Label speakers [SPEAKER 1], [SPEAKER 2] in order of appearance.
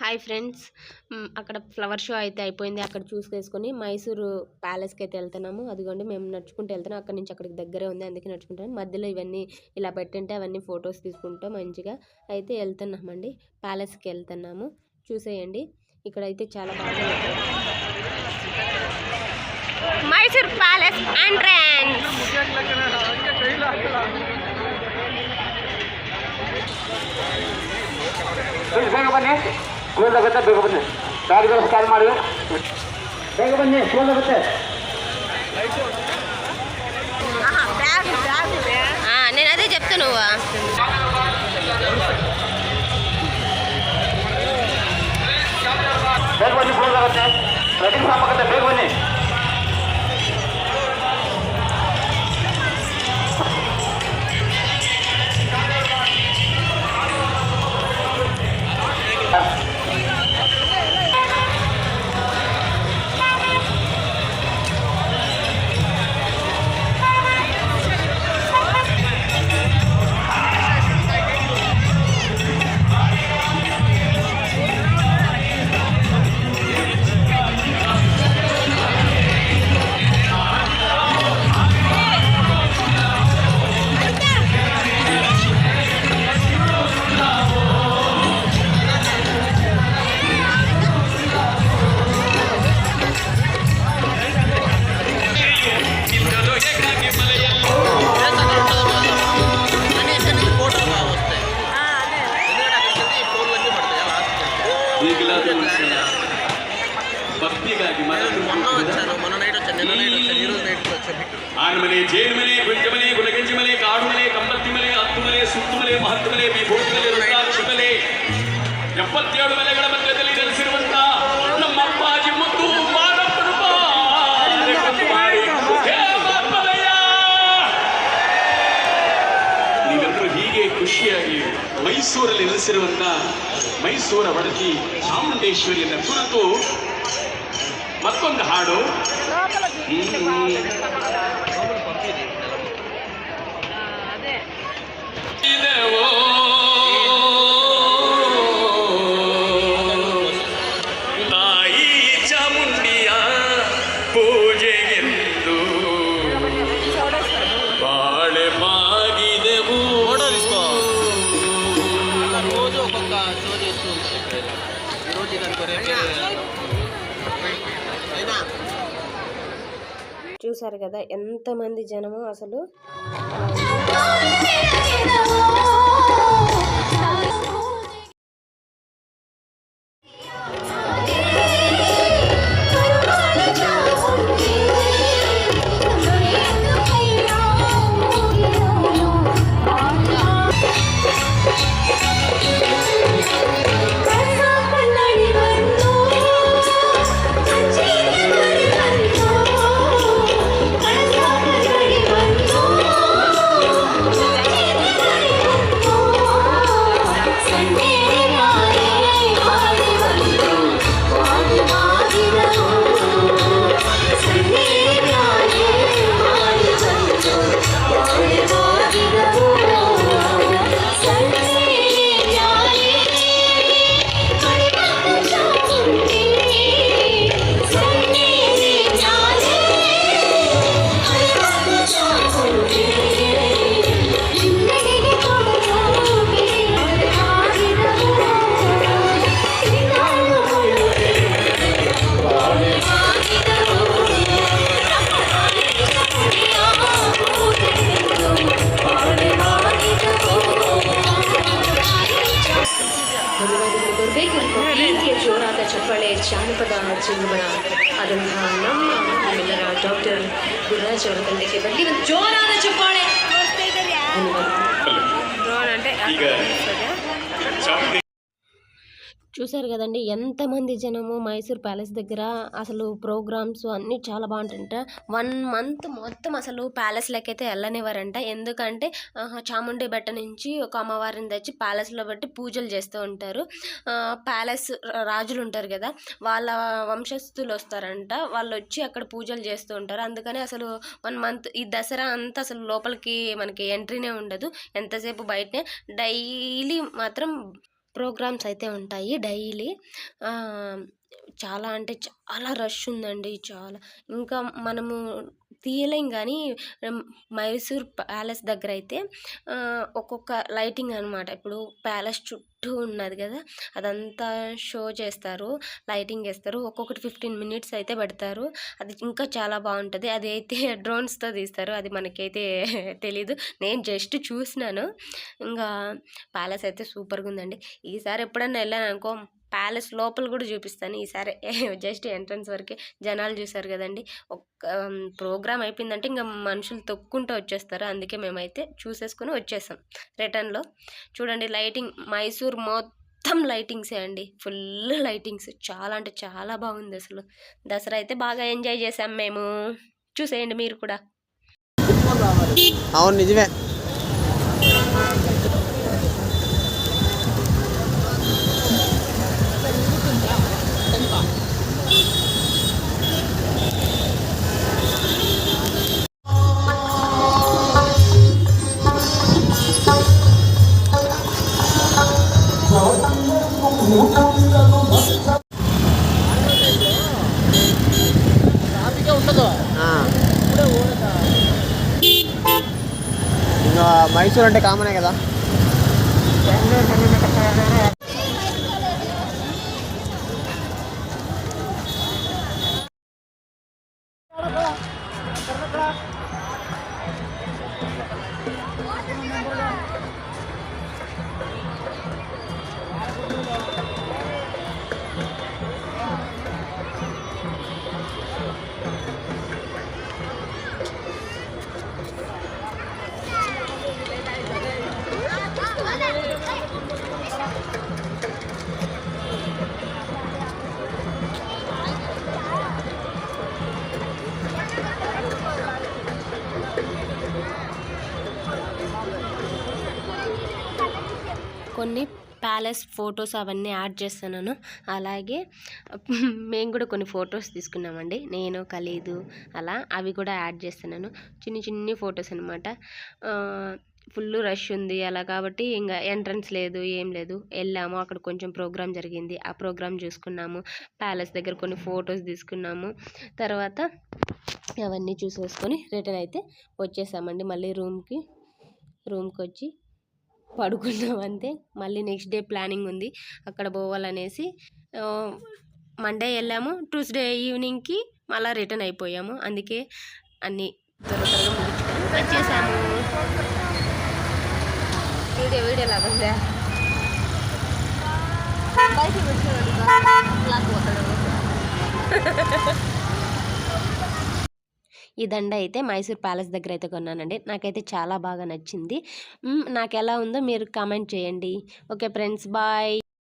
[SPEAKER 1] Hi friends. అక్కడ flower show అయితే అయిపోయింది. అక్కడ చూసేసుకొని మైసూరు ప్యాలెస్కి అయితే వెళ్తున్నాము. అదిగోండి మేము నడుచుకుంటూ వెళ్తున్నాం. అక్కడి నుంచి అక్కడికి దగ్గరే ఉంది, అందుకే నడుచుకుంటాం. మధ్యలో ఇవన్నీ ఇలా పెట్టింటే అవన్నీ ఫొటోస్ తీసుకుంటాం మంచిగా అయితే వెళ్తున్నామండి. ప్యాలెస్కి వెళ్తున్నాము, చూసేయండి. ఇక్కడైతే చాలా బాగా మైసూర్ ప్యాలెస్ ఎంట్రన్స్.
[SPEAKER 2] ಸ್ಕೂಲ್ ಆಗುತ್ತೆ, ಬೇಗ ಬನ್ನಿ. ಬ್ಯಾಗ್ಗಳು ಸ್ಕ್ಯಾನ್ ಮಾಡಿ ಬೇಗ ಬನ್ನಿ. ಸ್ಕೂಲ್ ಆಗುತ್ತೆ.
[SPEAKER 1] నేను అదే చెప్తా. నువ్వు
[SPEAKER 2] ಬೇಗ ಬನ್ನಿ, ಸ್ಕೂಲ್ ಆಗುತ್ತೆ. ವೆಡ್ಡಿಂಗ್ ಶಾಪ್ ಆಗುತ್ತೆ, ಬೇಗ ಬನ್ನಿ.
[SPEAKER 3] ಆನಮನೆ ಜೇನುಮನೆ ಗುಂಜಮನೆ ಗುಲಗಂಜಿಮನೆ ಕಾಡುಮನೆ ಕಂಬತ್ತಿಮಲೆ ಹತ್ತುಮಲೆ ಸುತ್ತುಮಲೆ ಮಹತ್ತುಮಲೆ ವಿಭೂತಿಮಲೆ ರುದ್ರಾಕ್ಷಿಮಲೆ 77 ಮಲೆಗಳ ಮಧ್ಯದಲ್ಲಿ ನೆಲೆಸಿರುವಂತ ನಮ್ಮ ಅಪ್ಪಾಜಿ ಮತ್ತು ಮಾದಪ್ಪನ ನೀವೆಲ್ಲರೂ ಹೀಗೆ ಖುಷಿಯಾಗಿ ಮೈಸೂರಲ್ಲಿ ನೆಲೆಸಿರುವಂತ ಮೈಸೂರ ಒಡತಿ ಚಾಮುಂಡೇಶ್ವರಿಯನ್ನ ಕುರಿತು ಮತ್ತೊಂದು ಹಾಡು. ತಾಯಿ ಚಾಮುಂಡಿಯ ಪೂಜೆಗೆಂದು ಬಾಳೆ ಮಾಗಿದೆವು.
[SPEAKER 4] రోజు ఒక్కొక్క షో చేస్తూ ఉంటారు. ఈరోజు
[SPEAKER 1] చూసారు కదా ఎంతమంది జనము అసలు. ಜೋರಾದ ಚಪ್ಪಾಳೆ, ಜಾನಪದ ಚಿಂಬಳ ಆದಂತಹ ನಮ್ಮ ನಮ್ಮೆಲ್ಲರ ಡಾಕ್ಟರ್ ಗುರುರಾಜ್ ಅವರ ತಂಡಕ್ಕೆ ಬರಲಿ ಒಂದು ಜೋರಾದ ಚಪ್ಪಾಳೆ. చూసారు కదండి ఎంతమంది జనము మైసూర్ ప్యాలెస్ దగ్గర. అసలు ప్రోగ్రామ్స్ అన్నీ చాలా బాగుంటాయంట. 1 మంత్ మొత్తం అసలు ప్యాలెస్లోకి అయితే వెళ్ళనివ్వరంట. ఎందుకంటే చాముండి బెట్ట నుంచి ఒక అమ్మవారిని తెచ్చి ప్యాలెస్లో పెట్టి పూజలు చేస్తూ ఉంటారు. ప్యాలెస్ రాజులు ఉంటారు కదా, వాళ్ళ వంశస్థులు వస్తారంట. వాళ్ళు వచ్చి అక్కడ పూజలు చేస్తూ ఉంటారు. అందుకని అసలు 1 మంత్ ఈ దసరా అంతా అసలు లోపలికి మనకి ఎంట్రీనే ఉండదు, ఎంతసేపు బయటనే. డైలీ మాత్రం ప్రోగ్రామ్స్ అయితే ఉంటాయి డైలీ. చాలా అంటే చాలా రష్ ఉందండి. చాలా ఇంకా మనము తీయలేం కానీ మైసూర్ ప్యాలెస్ దగ్గర అయితే ఒక్కొక్క లైటింగ్ అనమాట. ఇప్పుడు ప్యాలెస్ చుట్టూ ఉన్నది కదా, అదంతా షో చేస్తారు, లైటింగ్ వేస్తారు. ఒక్కొక్కటి 15 minutes అయితే పెడతారు. అది ఇంకా చాలా బాగుంటుంది. అది అయితే డ్రోన్స్తో తీస్తారు, అది మనకైతే తెలీదు. నేను జస్ట్ చూసినాను. ఇంకా ప్యాలెస్ అయితే సూపర్గా ఉందండి. ఈసారి ఎప్పుడన్నా వెళ్ళాను అనుకో, ప్యాలెస్ లోపల కూడా చూపిస్తాను. ఈసారి జస్ట్ ఎంట్రన్స్ వరకే. జనాలు చూసారు కదండి, ఒక్క ప్రోగ్రామ్ అయిపోయిందంటే ఇంకా మనుషులు తొక్కుంటూ వచ్చేస్తారు. అందుకే మేమైతే చూసేసుకుని వచ్చేసాం రిటర్న్లో. చూడండి లైటింగ్, మైసూర్ మొత్తం లైటింగ్సే అండి, ఫుల్ లైటింగ్స్. చాలా అంటే చాలా బాగుంది అసలు. దసరా అయితే బాగా ఎంజాయ్ చేసాం మేము. చూసేయండి మీరు కూడా.
[SPEAKER 5] అవును నిజమే. ఇంకా మైసూర్ అంటే కామనే కదా.
[SPEAKER 1] కొన్ని ప్యాలెస్ ఫొటోస్ అవన్నీ యాడ్ చేస్తున్నాను. అలాగే మేము కూడా కొన్ని ఫొటోస్ తీసుకున్నామండి, నేను ఖలీదు అలా. అవి కూడా యాడ్ చేస్తున్నాను. చిన్ని ఫొటోస్ అనమాట. ఫుల్ రష్ ఉంది అలా కాబట్టి ఇంకా ఎంట్రన్స్ లేదు, ఏం లేదు. వెళ్ళాము, అక్కడ కొంచెం ప్రోగ్రామ్ జరిగింది, ఆ ప్రోగ్రామ్ చూసుకున్నాము. ప్యాలెస్ దగ్గర కొన్ని ఫొటోస్ తీసుకున్నాము. తర్వాత అవన్నీ చూసేసుకొని రిటర్న్ అయితే వచ్చేసామండి. మళ్ళీ రూమ్కి వచ్చి పడుకున్నాం అంతే. మళ్ళీ నెక్స్ట్ డే ప్లానింగ్ ఉంది, అక్కడ పోవాలనేసి. మండే వెళ్ళాము, ట్యూస్డే ఈవినింగ్కి మళ్ళీ రిటర్న్ అయిపోయాము. అందుకే అన్నీ త్వరగా ముగించుకొని వచ్చేసాము. వీడియో లాగా ఈ దండ అయితే మైసూర్ ప్యాలెస్ దగ్గర అయితే కొన్నానండి. నాకైతే చాలా బాగా నచ్చింది. నాకు ఎలా ఉందో మీరు కామెంట్ చేయండి. Okay friends, bye.